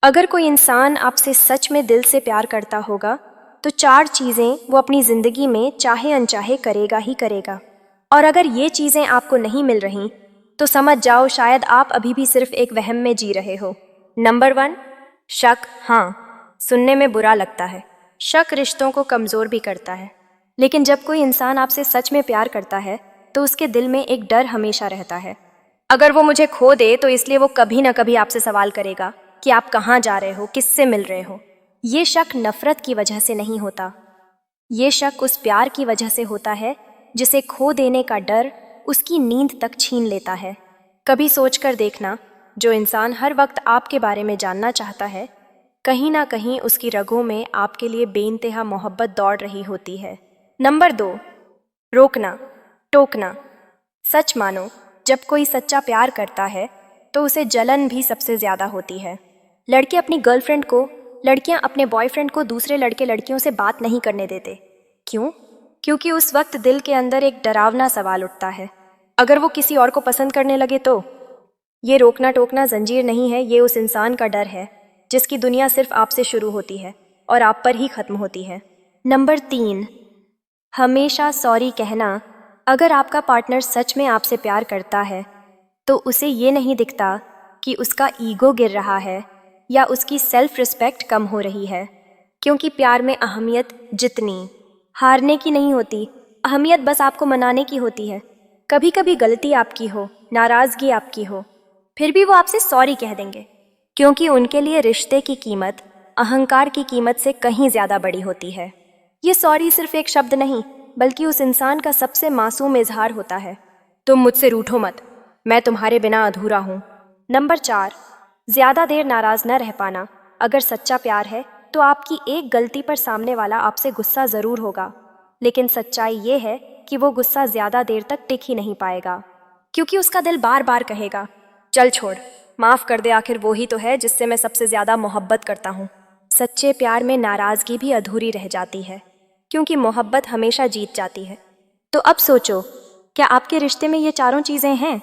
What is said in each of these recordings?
अगर कोई इंसान आपसे सच में दिल से प्यार करता होगा तो 4 चीज़ें वो अपनी ज़िंदगी में चाहे अनचाहे करेगा ही करेगा। और अगर ये चीज़ें आपको नहीं मिल रही तो समझ जाओ शायद आप अभी भी सिर्फ एक वहम में जी रहे हो। नंबर 1, शक। हाँ, सुनने में बुरा लगता है। शक रिश्तों को कमज़ोर भी करता है, लेकिन जब कोई इंसान आपसे सच में प्यार करता है तो उसके दिल में एक डर हमेशा रहता है। अगर वो मुझे खो दे तो इसलिए वो कभी ना कभी आपसे सवाल करेगा कि आप कहाँ जा रहे हो, किससे मिल रहे हो। ये शक नफरत की वजह से नहीं होता, ये शक उस प्यार की वजह से होता है जिसे खो देने का डर उसकी नींद तक छीन लेता है। कभी सोचकर देखना, जो इंसान हर वक्त आपके बारे में जानना चाहता है, कहीं ना कहीं उसकी रगों में आपके लिए बेइंतहा मोहब्बत दौड़ रही होती है। नंबर 2, रोकना, टोकना। सच मानो, जब कोई सच्चा प्यार करता है तो उसे जलन भी सबसे ज़्यादा होती है। लड़कियां अपने बॉयफ्रेंड को दूसरे लड़के लड़कियों से बात नहीं करने देते। क्यों? क्योंकि उस वक्त दिल के अंदर एक डरावना सवाल उठता है, अगर वो किसी और को पसंद करने लगे तो। ये रोकना टोकना जंजीर नहीं है, ये उस इंसान का डर है जिसकी दुनिया सिर्फ आपसे शुरू होती है और आप पर ही खत्म होती है। नंबर 3, हमेशा सॉरी कहना। अगर आपका पार्टनर सच में आपसे प्यार करता है तो उसे ये नहीं दिखता कि उसका ईगो गिर रहा है या उसकी सेल्फ रिस्पेक्ट कम हो रही है, क्योंकि प्यार में अहमियत जितनी हारने की नहीं होती, अहमियत बस आपको मनाने की होती है। कभी कभी गलती आपकी हो, नाराज़गी आपकी हो, फिर भी वो आपसे सॉरी कह देंगे, क्योंकि उनके लिए रिश्ते की कीमत अहंकार की कीमत से कहीं ज़्यादा बड़ी होती है। ये सॉरी सिर्फ एक शब्द नहीं, बल्कि उस इंसान का सबसे मासूम इजहार होता है, तुम मुझसे रूठो मत, मैं तुम्हारे बिना अधूरा हूँ। नंबर 4, ज़्यादा देर नाराज़ न रह पाना। अगर सच्चा प्यार है तो आपकी एक गलती पर सामने वाला आपसे गुस्सा ज़रूर होगा, लेकिन सच्चाई ये है कि वो गुस्सा ज़्यादा देर तक टिक ही नहीं पाएगा, क्योंकि उसका दिल बार बार कहेगा, चल छोड़, माफ़ कर दे, आखिर वो ही तो है जिससे मैं सबसे ज़्यादा मोहब्बत करता हूँ। सच्चे प्यार में नाराज़गी भी अधूरी रह जाती है, क्योंकि मोहब्बत हमेशा जीत जाती है। तो अब सोचो, क्या आपके रिश्ते में ये चारों चीज़ें हैं?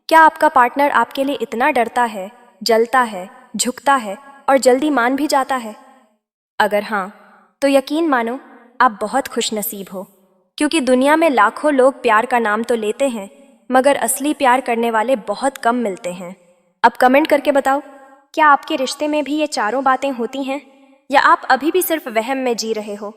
क्या आपका पार्टनर आपके लिए इतना डरता है, जलता है, झुकता है और जल्दी मान भी जाता है? अगर हाँ, तो यकीन मानो आप बहुत खुशनसीब हो, क्योंकि दुनिया में लाखों लोग प्यार का नाम तो लेते हैं, मगर असली प्यार करने वाले बहुत कम मिलते हैं। अब कमेंट करके बताओ, क्या आपके रिश्ते में भी ये चारों बातें होती हैं, या आप अभी भी सिर्फ वहम में जी रहे हो?